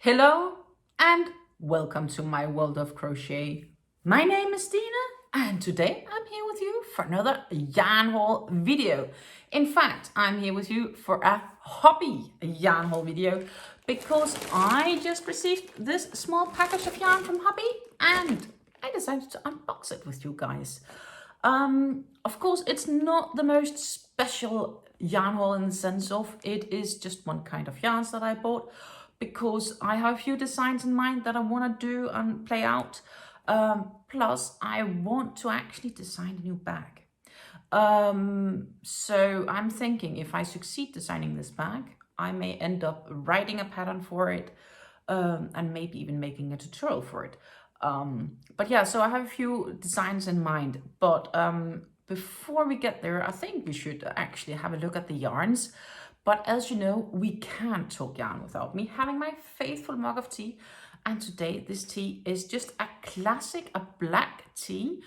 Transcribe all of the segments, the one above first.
Hello and welcome to my world of crochet. My name is Dina and today I'm here with you for another yarn haul video. In fact, I'm here with you for a hobby yarn haul video because I just received this small package of yarn from Hobbii and I decided to unbox it with you guys. Of course, it's not the most special yarn haul in the sense of it is just one kind of yarns that I bought, because I have a few designs in mind that I want to do and play out. Plus, I want to actually design a new bag. So I'm thinking if I succeed designing this bag, I may end up writing a pattern for it and maybe even making a tutorial for it. But yeah, so I have a few designs in mind. But before we get there, I think we should actually have a look at the yarns. But as you know, we can't talk yarn without me having my faithful mug of tea. And today this tea is just a classic, a black tea,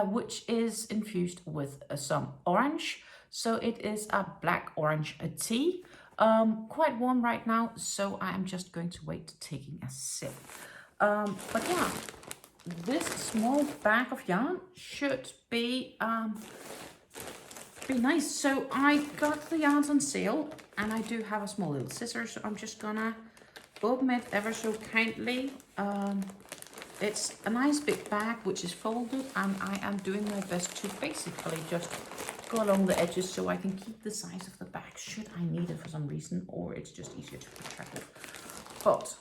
which is infused with some orange. So it is a black orange tea, quite warm right now. So I'm just going to wait taking a sip. But yeah, this small bag of yarn should be nice. So I got the yarns on sale and I do have a small little scissors, so I'm just gonna open it ever so kindly. It's a nice big bag which is folded and I am doing my best to basically just go along the edges so I can keep the size of the bag should I need it for some reason, or it's just easier to keep track of. But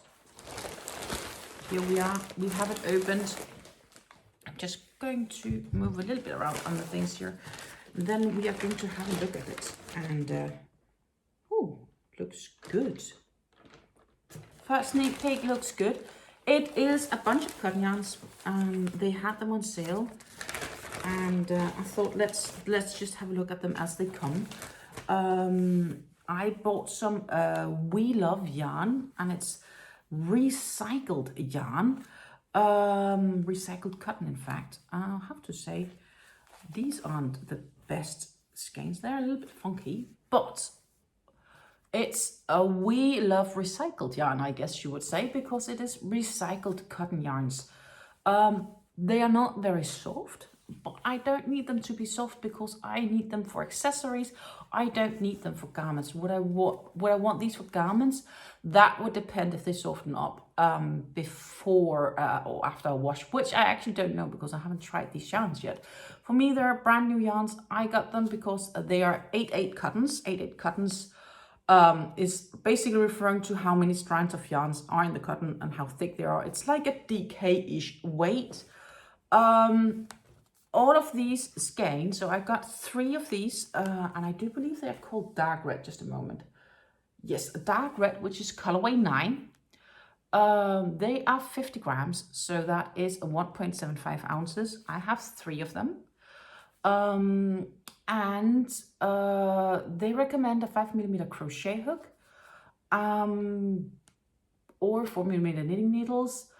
here we are, we have it opened. I'm just going to move a little bit around on the things here. Then we are going to have a look at it, and looks good. First sneak peek, looks good. It is a bunch of cotton yarns. They had them on sale, and I thought let's just have a look at them as they come. I bought some We Love yarn, and it's recycled yarn, recycled cotton. In fact, I'll have to say these aren't the best skeins. They're a little bit funky, but it's a We Love recycled yarn, I guess you would say, because it is recycled cotton yarns. They are not very soft, but I don't need them to be soft because I need them for accessories. I don't need them for garments. Would I want these for garments? That would depend if they soften up before or after a wash, which I actually don't know because I haven't tried these yarns yet. For me, they're brand new yarns. I got them because they are 8/8 cottons. 8/8 cottons is basically referring to how many strands of yarns are in the cotton and how thick they are. It's like a DK-ish weight. All of these skeins, so I got 3 of these, and I do believe they're called dark red. Just a moment. Yes, dark red, which is colorway 9. They are 50 grams, so that is 1.75 ounces. I have 3 of them. And they recommend a 5mm crochet hook, or 4mm knitting needles.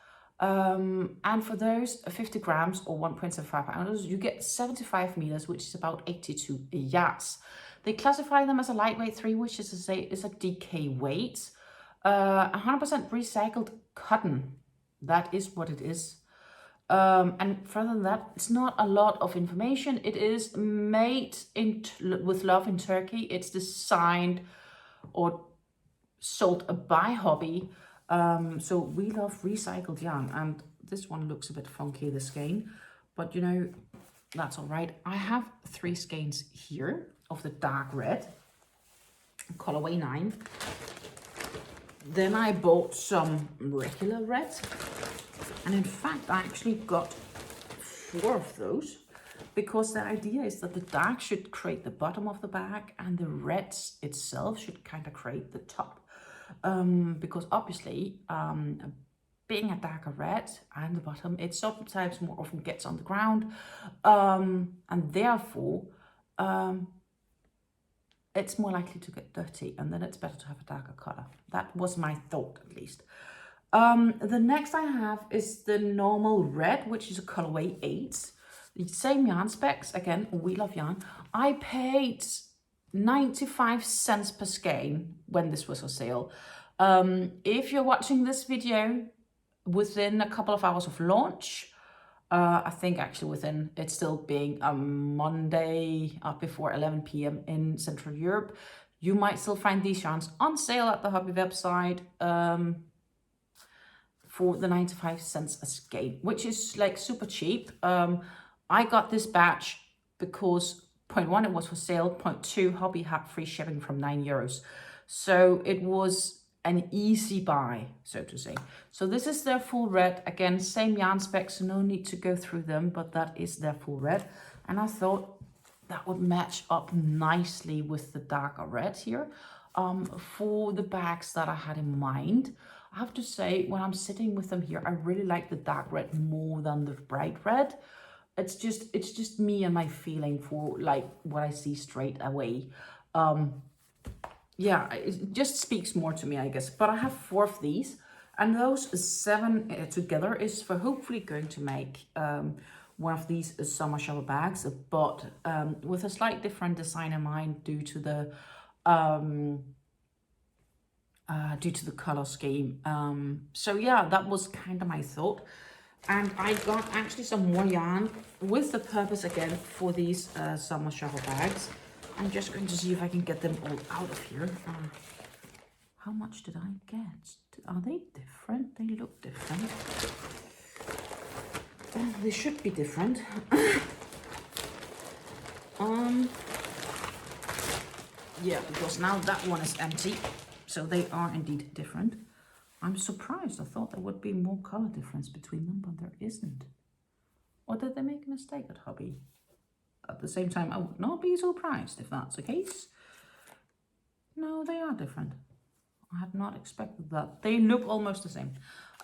And for those 50 grams or 1.75 ounces, you get 75 meters, which is about 82 yards. They classify them as a lightweight 3, which is to say is a DK weight. 100% recycled cotton. That is what it is. And further than that, it's not a lot of information. It is made with love in Turkey. It's designed or sold by Hobbii. So We Love recycled yarn, and this one looks a bit funky, the skein, but you know, that's all right. I have 3 skeins here of the dark red, colorway 9. Then I bought some regular red, and in fact I actually got 4 of those, because the idea is that the dark should create the bottom of the bag and the red itself should kind of create the top. Because obviously being a darker red and the bottom, it sometimes more often gets on the ground, and therefore it's more likely to get dirty, and then it's better to have a darker color. That was my thought, at least. The next I have is the normal red, which is a colorway 8. The same yarn specs, again, We Love yarn. I paid 95 cents per skein when this was on sale. If you're watching this video within a couple of hours of launch, I think actually within, it's still being a Monday before 11 p.m. in Central Europe, you might still find these yarns on sale at the Hobbii website for the 95 cents a skein, which is like super cheap. I got this batch because point one, it was for sale. Point two, Hobbii had free shipping from €9. So it was an easy buy, so to say. So this is their full red. Again, same yarn specs, so no need to go through them, but that is their full red. And I thought that would match up nicely with the darker red here for the bags that I had in mind. I have to say, when I'm sitting with them here, I really like the dark red more than the bright red. It's just me and my feeling for like what I see straight away. Yeah, it just speaks more to me, I guess. But I have 4 of these, and those 7 together is for hopefully going to make one of these summer shower bags, but with a slight different design in mind due to the color scheme. So yeah, that was kind of my thought. And I got actually some more yarn with the purpose again for these summer shower bags. I'm just going to see if I can get them all out of here. How much did I get? Are they different? They look different. They should be different. Yeah, because now that one is empty. So they are indeed different. I'm surprised. I thought there would be more color difference between them, but there isn't. Or did they make a mistake at Hobbii? At the same time, I would not be surprised if that's the case. No, they are different. I had not expected that. They look almost the same.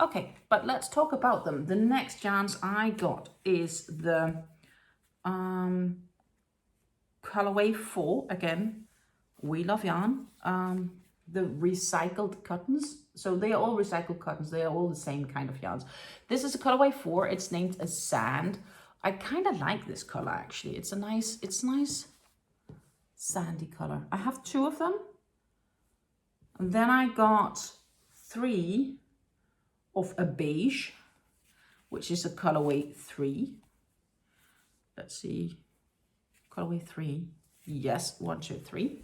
Okay, but let's talk about them. The next yarns I got is the colorway 4. Again, we love yarn. The recycled cottons. So they are all recycled cottons. They are all the same kind of yarns. This is a colorway 4. It's named as Sand. I kind of like this color actually. It's nice sandy color. I have 2 of them. And then I got 3 of a beige, which is a colorway 3. Let's see. Colorway 3. Yes, 1, 2, 3.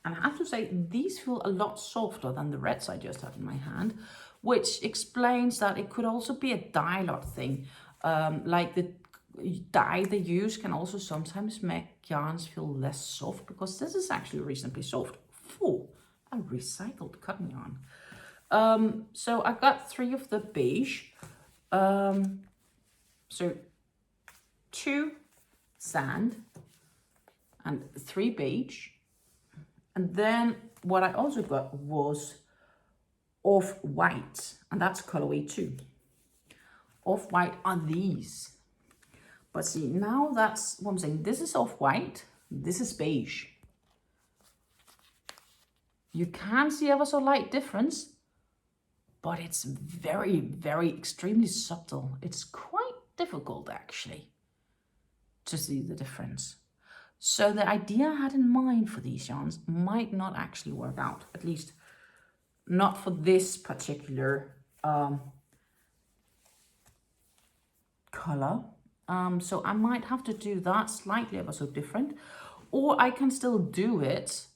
And I have to say, these feel a lot softer than the reds I just had in my hand, which explains that it could also be a dye lot thing. Like the dye they use can also sometimes make yarns feel less soft, because this is actually reasonably soft for a recycled cotton yarn. So I got 3 of the beige. So 2 sand and 3 beige. And then what I also got was off-white, and that's colorway 2. Off-white are these. But see, now that's what I'm saying. This is off-white, this is beige. You can see ever so light difference, but it's very, very extremely subtle. It's quite difficult actually to see the difference. So the idea I had in mind for these yarns might not actually work out, at least not for this particular color. So I might have to do that slightly ever so different, or I can still do it.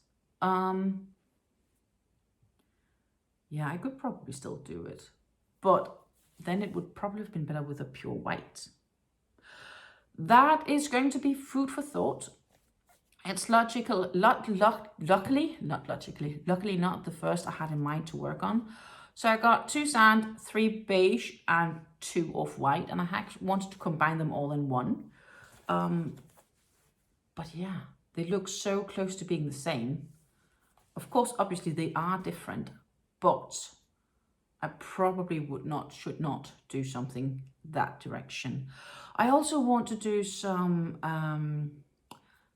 Yeah, I could probably still do it, but then it would probably have been better with a pure white. That is going to be food for thought. It's luckily not the first I had in mind to work on. So I got 2 sand, 3 beige, and 2 off-white, and I actually wanted to combine them all in one. But yeah, they look so close to being the same. Of course, obviously they are different, but I probably should not do something that direction. I also want to do some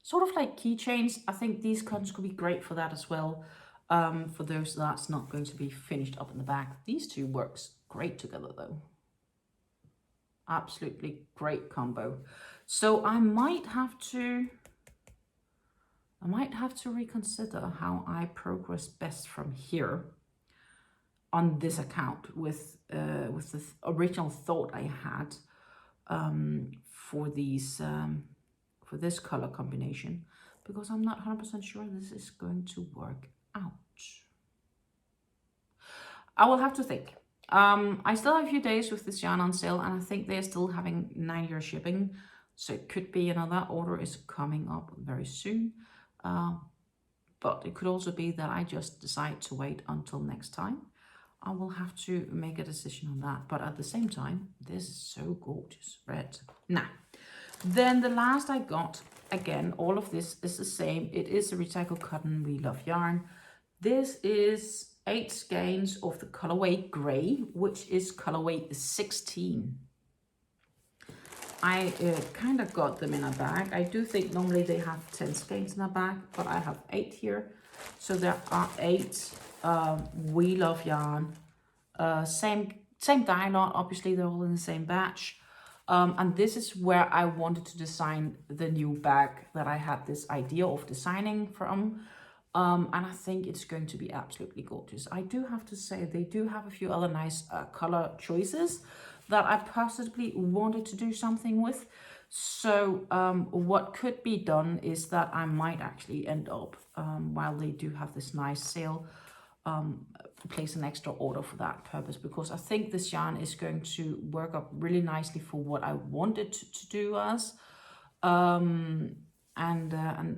sort of like keychains. I think these cottons could be great for that as well. For those that's not going to be finished up in the back. These 2 works great together though. Absolutely great combo. So I might have to reconsider how I progress best from here. on this account with the original thought I had for these for this color combination, because I'm not 100% sure this is going to work out. I will have to think. I still have a few days with this yarn on sale, and I think they're still having 9-year shipping, so it could be another order is coming up very soon. But it could also be that I just decide to wait until next time. I will have to make a decision on that. But at the same time, this is so gorgeous red. Now, then the last I got, again, all of this is the same. It is a recycled cotton We Love yarn. This is 8 skeins of the colorway gray, which is colorway 16. I kind of got them in a bag. I do think normally they have 10 skeins in a bag, but I have 8 here. So there are 8 We Love yarn. Same dye lot, obviously they're all in the same batch. And this is where I wanted to design the new bag that I had this idea of designing from. And I think it's going to be absolutely gorgeous. I do have to say they do have a few other nice color choices that I possibly wanted to do something with. So what could be done is that I might actually end up, while they do have this nice sale, place an extra order for that purpose, because I think this yarn is going to work up really nicely for what I wanted to do as. And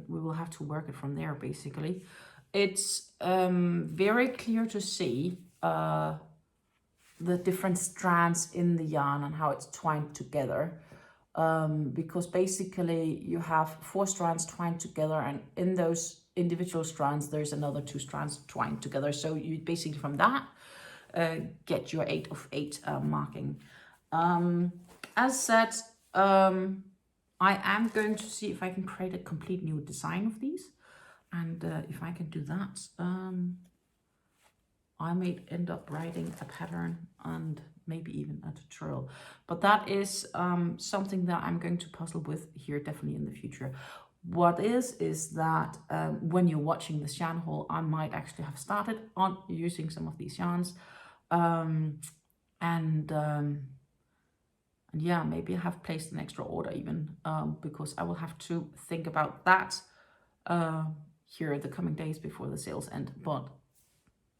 we will have to work it from there, basically. It's very clear to see the different strands in the yarn and how it's twined together, because basically you have 4 strands twined together, and in those individual strands there's another 2 strands twined together, so you basically from that get your 8 of 8 marking. As said, I am going to see if I can create a complete new design of these, and if I can do that, I may end up writing a pattern and maybe even a tutorial. But that is something that I'm going to puzzle with here definitely in the future. What is that when you're watching this yarn haul, I might actually have started on using some of these yarns. And yeah, maybe I have placed an extra order even, because I will have to think about that here the coming days before the sales end. But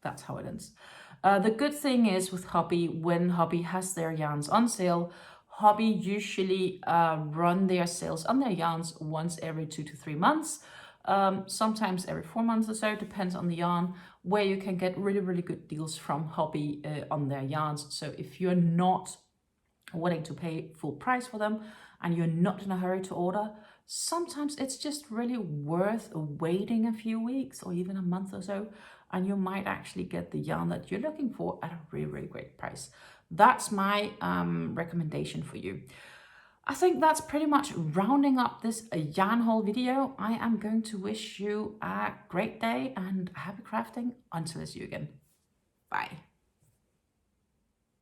that's how it ends. The good thing is with Hobbii, when Hobbii has their yarns on sale, Hobbii usually run their sales on their yarns once every 2 to 3 months, sometimes every 4 months or so, depends on the yarn, where you can get really, really good deals from Hobbii on their yarns. So if you're not wanting to pay full price for them and you're not in a hurry to order, sometimes it's just really worth waiting a few weeks or even a month or so, and you might actually get the yarn that you're looking for at a really, really great price. That's my recommendation for you. I think that's pretty much rounding up this yarn haul video. I am going to wish you a great day and happy crafting until I see you again. Bye.